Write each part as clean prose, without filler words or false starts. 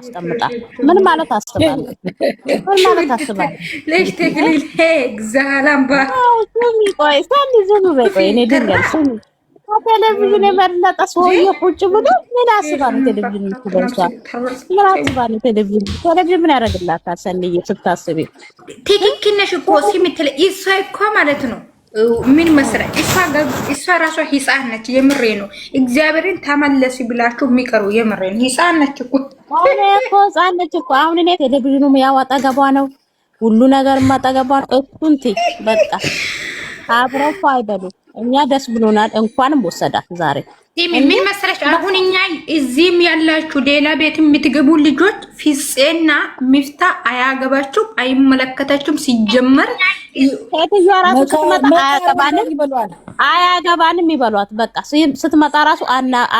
አስቀምጣ ምን ማለት አስባለሁ? ምን ማለት አስባለሁ? ليش تقولي هيك زعلان بقى ስሚ ቆይ ሳንዲ ዝም በይ ቆይ እኔ ድንገት ስሚ ቴሌቪዥን የመረጠ ሰውዬ ቁጭ ብሎ ምን አስባ ነው ቴሌቪዥን የምትበልሷ? ምን አስባ ነው ቴሌቪዥን ምን ያደርግላታል? ሰንዬ ስታስቢ ትክክል ነሽ እኮ ሲምትል እሷ እኮ ማለት ነው ምን መሰለኝ እሷ ራሷ ህፃን ነች። የምሬ ነው። እግዚአብሔርን ተመለሲ ብላችሁ የሚቀሩ የምሬ ነው። ህፃን ነች እኮ አሁን እኮ ህፃን ነች እኮ አሁን እኔ ቴሌቪዥኑ ያው አጠገቧ ነው ሁሉ ነገር ማጠገቧ እኩንቲ በቃ አብረው አይበሉ። እኛ ደስ ብሎናል። እንኳንም ወሰዳት ዛሬ ምን መሰለሽ አሁን እኛ እዚህም ያላችሁ ሌላ ቤት የምትገቡ ልጆች ፊጼና ሚፍታ አያገባችሁም፣ አይመለከታችሁም። ሲጀመር ሴትዮዋ ራሱ ስትመጣ አያገባንም ይበሏት። በቃ ስትመጣ ራሱ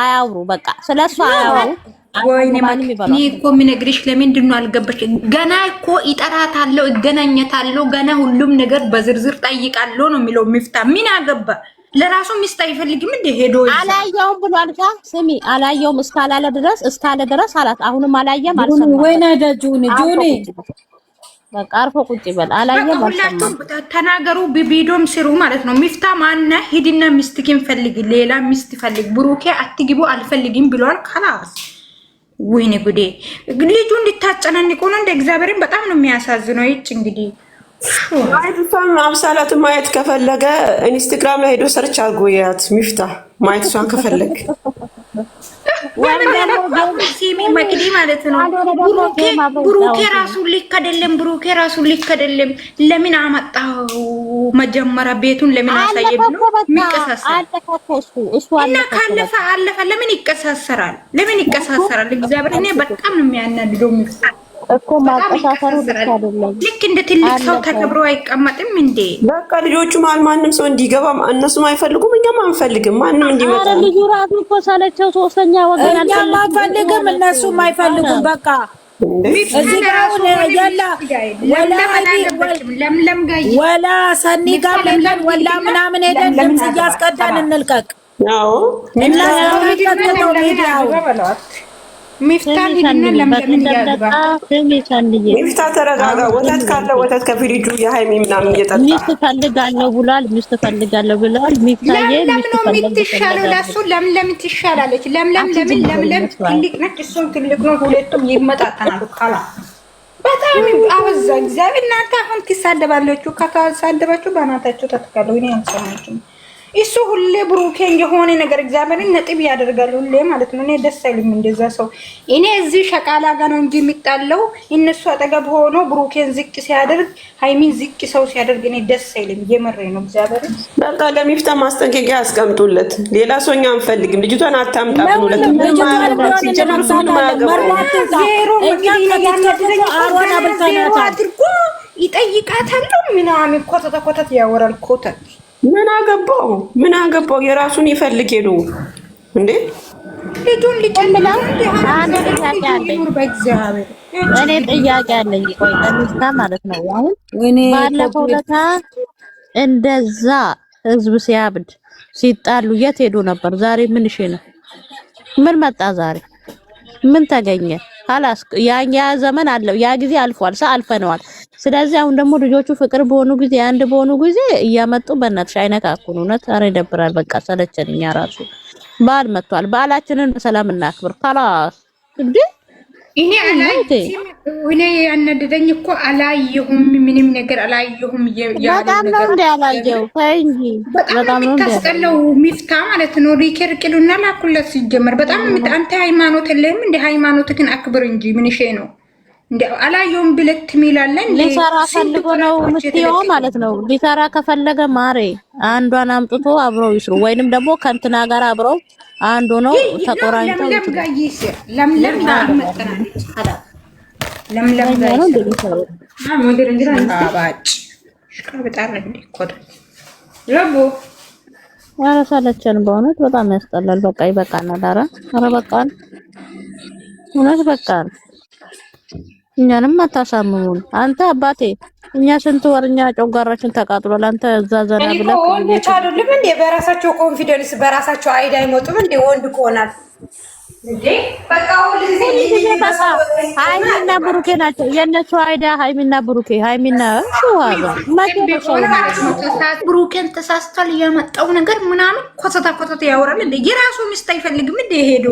አያውሩ። በቃ ስለሱ አያውሩ። ወይኔ እኔ እኮ የምነግርሽ ለምንድን ነው አልገባሽ? ገና እኮ ይጠራታለሁ፣ እገናኘታለሁ፣ ገና ሁሉም ነገር በዝርዝር ጠይቃለሁ ነው የሚለው ሚፍታ። ምን አገባ? ለራሱ ሚስት አይፈልግም እንደ ሄዶ አላየውም ብሏል። ስሚ አላየውም እስካለ ድረስ አላት። አሁንም አላየም አልሰማም። ወይኔ ደጁኒ ጁኒ በቃ አርፎ ቁጭ ይበል። አላየም አልሰማም። ተናገሩ፣ ቢቢዶም ስሩ ማለት ነው። ሚፍታ ማነ ሂድና ሚስትኪን ፈልግ፣ ሌላ ሚስት ፈልግ፣ ብሩኬ አትግቡ አልፈልግም ብሏል። خلاص ወይኔ ጉዴ! ልጁ እንድታጨናንቁ ነው እንደ እግዚአብሔርን በጣም ነው የሚያሳዝነው። ይጭ እንግዲህ አይዱታም አብሳላት ማየት ከፈለገ ኢንስታግራም ላይ ሄዶ ሰርች አድርጎ ያት ሚፍታ ማየት እሷን ከፈለገ ሲሚ መቅዲ ማለት ነው። ብሩኬ ራሱ ልክ አይደለም። ብሩኬ ራሱ ልክ አይደለም። ለምን አመጣው መጀመሪያ ቤቱን ለምን አሳየ ብሎ ሚቀሳሰራል እና ካለፈ አለፈ። ለምን ይቀሳሰራል? ለምን ይቀሳሰራል? እግዚአብሔር እኔ በጣም ነው የሚያናድደው ሚፍታ እኮ ማቀሳሰሩ አይደለም። ልክ እንደ ትልቅ ሰው ተከብሮ አይቀመጥም እንዴ? በቃ ልጆቹ ማንም ሰው እንዲገባ እነሱም አይፈልጉም፣ እኛም አንፈልግም። ማንም እንዲመጣ አረ ልጁ ራሱ እኮ ሳለቸው ሶስተኛ ወገን አንፈልግም፣ እነሱም አይፈልጉም። በቃ እዚህ ጋር ያላ ወላ ሰኒ ጋር ለምለም ወላ ምናምን ሄደን ድምጽ እያስቀዳን እንልቀቅ። አዎ እና ያው ሚዲያው ሚፍታ ተረጋጋ። ወተት ካለ ወተት ከፍሪጁ የሃይሚ ምናምን እየጠጣ ሚስት ፈልጋለሁ ብሏል። ሚስት ፈልጋለሁ ብሏል። ሚፍታዬ ሚስት ፈልጋለሁ ለሱ ለምለም ትሻላለች። ለምለም ትልቅ ነች፣ እሱም ትልቅ ነው። ሁለቱም ይመጣጠናሉ። ካላ በጣም አበዛ። እግዚአብሔር እናንተ አሁን ትሳደባላችሁ። ከተሳደባችሁ በእናታችሁ ተተካሉ። እኔ አንሰማችሁም። እሱ ሁሌ ብሩኬን የሆነ ነገር እግዚአብሔርን ነጥብ ያደርጋል ሁሌ ማለት ነው። እኔ ደስ አይልም እንደዛ ሰው። እኔ እዚህ ሸቃላ ጋር ነው እንጂ የሚጣለው እነሱ አጠገብ ሆኖ ብሩኬን ዝቅ ሲያደርግ ሃይሚን ዝቅ ሰው ሲያደርግ እኔ ደስ አይልም። የምሬ ነው እግዚአብሔር። በቃ ለሚፍታ ማስጠንቀቂያ ያስቀምጡለት። ሌላ ሰው እኛ አንፈልግም። ልጅቷን አታምጣ ብሎለት አድርጎ ይጠይቃታል ምናምን ኮተት ያወራል ኮተት ምን አገባው? የራሱን ይፈልግ ሄዱ እንዴ ልጁን ሊጨምላው አንድ ጥያቄ አለኝ። በእግዚአብሔር እኔ ጥያቄ አለኝ። ቆይ ለሚስታ ማለት ነው። አሁን ባለፈው ለታ እንደዛ ህዝብ ሲያብድ ሲጣሉ የት ሄዶ ነበር? ዛሬ ምን እሺ ነው? ምን መጣ ዛሬ? ምን ተገኘ? خلاص ያ ዘመን አለው። ያ ጊዜ አልፏል። አልፈነዋል። ስለዚህ አሁን ደግሞ ልጆቹ ፍቅር በሆኑ ጊዜ አንድ በሆኑ ጊዜ እያመጡ በእናትሽ አይነካኩን። እውነት ኧረ ይደብራል። በቃ ሰለቸን። እኛ ራሱ በዓል መጥቷል። በዓላችንን በሰላም እናክብር። خلاص እንዴ እኔ ያነደደኝ እኮ አላየሁም፣ ምንም ነገር አላየሁም። በጣም ነው እንደ ያላየው እንጂ በጣም ነው የምታስጠላው ሚፍታ ማለት ነው። ሪከርቅሉና ላኩለት ሲጀመር በጣም አንተ ሃይማኖት የለም እንደ ሃይማኖትህን አክብር እንጂ ምን እሺ ነው እንደ አላየሁም ብለት ሚላለን ሊሰራ ፈልጎ ነው ምትየው ማለት ነው። ሊሰራ ከፈለገ ማሬ አንዷን አምጥቶ አብረው ይስሩ፣ ወይንም ደግሞ ከንትና ጋር አብረው አንዱ ነው ተቆራኝተው ለምለም ጋር መጠናል አላ ለምለም ጋር ይሰሩ ማሞደር እንግዲህ አባጭ ሽካበጣለ እንዴ ኮደ ለቦ ሰለቸን። በእውነት በጣም ያስጠላል። በቃ ይበቃናል። ኧረ በቃን። እውነት በቃን። እኛንም አታሳምሙን። አንተ አባቴ እኛ ስንት ወርኛ ጮጋራችን ተቃጥሏል። አንተ እዛ ዘና ብለህ ወንዶች አይደለም እንዴ? በራሳቸው ኮንፊደንስ በራሳቸው አይዳ አይሞጡም እንዴ? ወንድ ከሆናል ሃይሚና ብሩኬ ናቸው የእነሱ አይዳ። ሃይሚና ብሩኬ ሃይሚና ሹዋጋ ብሩኬን ተሳስቷል ያመጣው ነገር ምናምን ኮተታ ያወራል እንዴ? የራሱ ሚስት አይፈልግም እንዴ? ሄዶ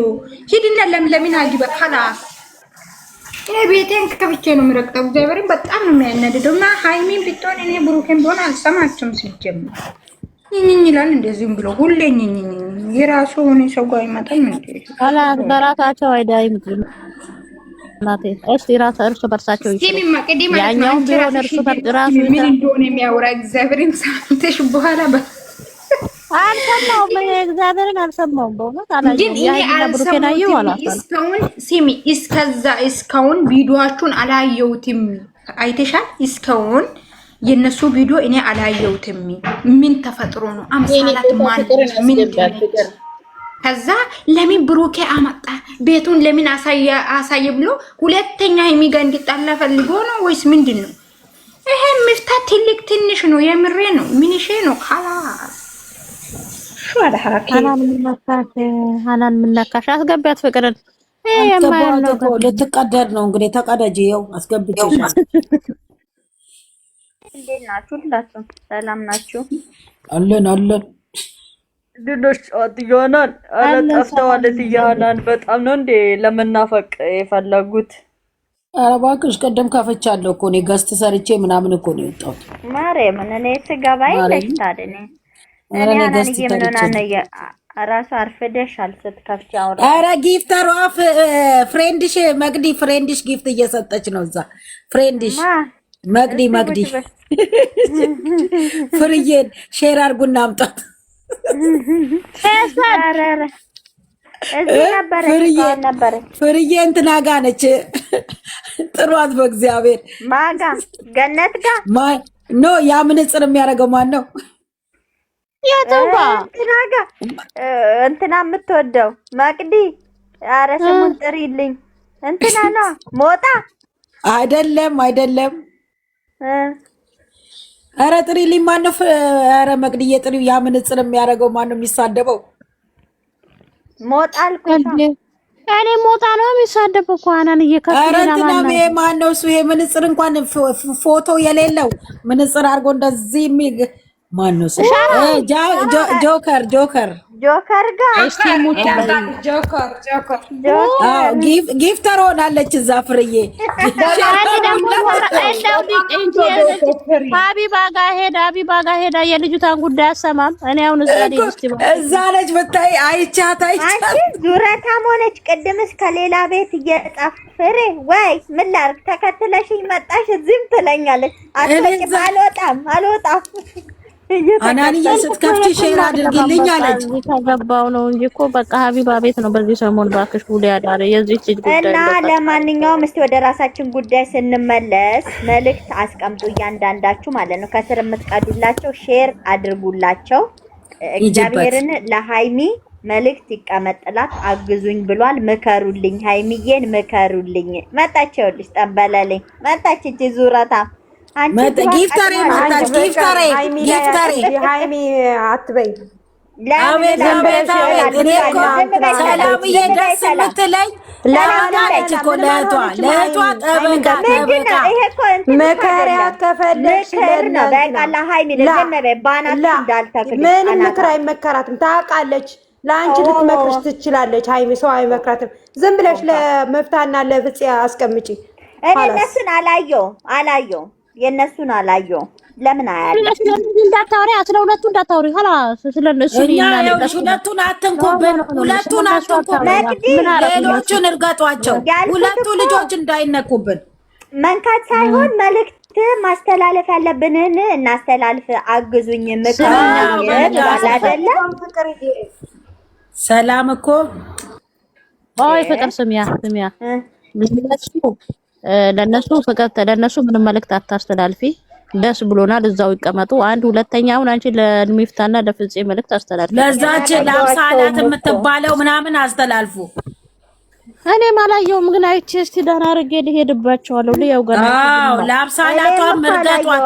ሂድና ለምን አግባ ካላስ እኔ ቤቴን ከፍቼ ነው የምረግጠው። እግዚአብሔርን በጣም ነው የሚያናድደው። እና ሃይሚን ብትሆን እኔ ብሩኬን ቢሆን አልሰማቸውም ሲጀምር ኝኝ ይላል እንደዚህም ብሎ ሁሌ ኝኝ የራሱ ሆነ ሰው ጋር አይመጣም እንዴ? በራሳቸው አይዳይም እናቴ። እርስ በርሳቸው ያኛው ቢሆን እርስ በርስ ራሱ ምን እንደሆነ የሚያወራ እግዚአብሔርን ሰምተሽ በኋላ አልሰማሁም። እግዚአብሔርን አልሰማሁም በእውነት አላየሁም። ያይና ብሩኬን አየሁ አላልኩም። እስካሁን ቪዲዮአችሁን አላየሁትም። አይተሻል? እስካሁን የነሱ ቪዲዮ እኔ አላየሁትም። ምን ተፈጥሮ ነው? አምሳላት ማን ምን ከዛ ለምን ብሩኬ አመጣ ቤቱን ለምን አሳየ ብሎ ሁለተኛ ሃይሚ ጋር እንዲጣላ ፈልጎ ነው ወይስ ምንድን ነው? ይሄ መፍታት ትልቅ ትንሽ ነው። የምሬ ነው። ምን ይሄ ነው? خلاص ሹአዳ ሐራኪ ሃናን ምናካሽ አስገቢያት ፍቅርን የማያነው ልትቀደድ ነው እንግዲህ ተቀደጂ። ይኸው አስገብቼሻል። እንዴት ናችሁ? ሁላችሁም ሰላም ናችሁ? አለን ድኖች አጥያናን አረ ጠፍተዋል። እትያናን በጣም ነው እንዴ ለመናፈቅ የፈለጉት? ኧረ እባክሽ ቀደም ከፍቻለሁ እኮ እኔ ገስት ሰርቼ ምናምን እኮ ነው የወጣሁት። ማርያምን እኔ ስገባ ይለሽ ታድኔ እኔ አናንዬ ምን ሆና ነው ራሱ አርፍደሻል ስትከፍቺ አውራ። ኧረ ጊፍተሯ ፍሬንድሽ መግዲ ፍሬንድሽ ጊፍት እየሰጠች ነው እዛ። ፍሬንድሽ መግዲ ፍርዬን ሼር አድርጉና አምጣት። ፍርዬ እንትና ጋ ነች። ጥሯት በእግዚአብሔር። ማጋ ገነት ጋ ኖ ያ ምንጽር የሚያደርገው ማን ነው? ያተውባ እንትና ጋ እንትና የምትወደው መቅዲ። ኧረ ስሙን ጥሪልኝ። እንትና ነው ሞጣ አይደለም። ኧረ ጥሪልኝ። ማን ነው? ኧረ መቅዲዬ ጥሪው። ያ ምንጽር የሚያደርገው ማን ነው? የሚሳደበው ሞጣ አልኩሽ። እኔ ሞጣ ነው የሚሳደበው እኮ አናን እየከፈለና ማን ነው እሱ? ይሄ ምንጽር እንኳን ፎቶ የሌለው ምንጽር አድርጎ እንደዚህ የሚል ማን ነው? ጆከር ጋር ጊፍተር ሆናለች እዛ ፍርዬ። ሀቢባ ጋ ሄዳ የልጅቷን ጉዳይ አሰማም። እኔ አሁን እዛ ነች ብታይ አይቻት ዙረታም ሆነች። ቅድምስ ከሌላ ቤት እየጠፍሬ ወይ ምን ላድርግ ተከትለሽኝ መጣሽ ዝም ትለኛለች። አልወጣም አናንዬ ስትከፍቺ ሼር አድርጊልኝ አለች። ከገባው ነው እንጂ እኮ በቃ ሀቢባ ቤት ነው በዚህ ሰሞን ባክሽ ጉድ ያዳረ የዚህች ጉዳይ እና ለማንኛውም እስቲ ወደ ራሳችን ጉዳይ ስንመለስ መልእክት አስቀምጡ እያንዳንዳችሁ ማለት ነው። ከስር የምትቀዱላቸው ሼር አድርጉላቸው። እግዚአብሔርን ለሃይሚ መልእክት ይቀመጥላት አግዙኝ ብሏል። ምከሩልኝ፣ ሃይሚዬን ምከሩልኝ። መጣችልሽ ጠበለልኝ መጣች እቺ ዙረታ ጊፍተሬ መጣች። ጊፍተሬ ሃይሚ አትበይ። ሰላምዬ ደስ የምትለኝ ለአዳነች እኮ ለእህቷ ጠበቃ መከሪያት ከፈለግሽ ምንም ምክር አይመከራትም። ታውቃለች። ለአንቺ ልትመክርሽ ትችላለች። ሃይሚ ሰው አይመክራትም። ዝም ብለሽ ለመፍታና ለፍፄ አስቀምጪ። እኔ እነሱን አላየው የነሱን አላየው። ለምን አያለሽ? እንዳታወሪ ስለሁለቱ እንዳታወሪ خلاص። ስለነሱ ሁለቱን አትንኩብን። ሌሎቹን እርገጧቸው። ሁለቱ ልጆች እንዳይነኩብን መንካት ሳይሆን መልእክት ማስተላለፍ ያለብንን እናስተላልፍ። አግዙኝ ምክሩኝ አይደለ? ሰላም እኮ አይ ፍቅር ስሚያ ለነሱ ፍቅር ለነሱ ምንም መልእክት አታስተላልፊ። ደስ ብሎናል፣ እዛው ይቀመጡ። አንድ ሁለተኛውን አንቺ ለሚፍታና ለፍፄ መልእክት አስተላልፊ። ለዛች ለአብሳላት የምትባለው ምናምን አስተላልፉ። እኔ ማላየውም ግን አይቼ እስቲ ደህና አድርጌ ልሄድባቸዋለሁ። ለያው ገና ለአብሳላቷም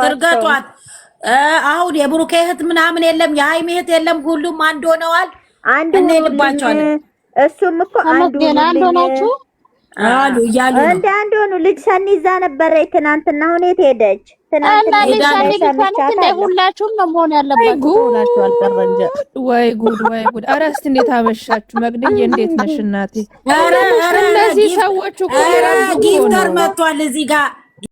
እርገጧት። አሁን የብሩኬ እህት ምናምን የለም፣ የሃይሚ እህት የለም። ሁሉም አንድ ሆነዋል። እንሄድባቸዋለን። እሱም እኮ አንዱ ናችሁ አሉ እያሉ ነው እንደ አንዱ ነው። ልጅ ሰኒ እዛ ነበረች ትናንትና። አሁን የት ሄደች? ትናንትና ሁላችሁም ነው መሆን ያለባችሁ ሆናችሁ አልቀረንጀ። ወይ ጉድ ወይ ጉድ! ኧረ እስኪ እንዴት አመሻችሁ? መቅደዬ እንዴት ነሽ እናቴ? እነዚህ ሰዎች እኮ ጊፍተር መጥቷል እዚህ ጋር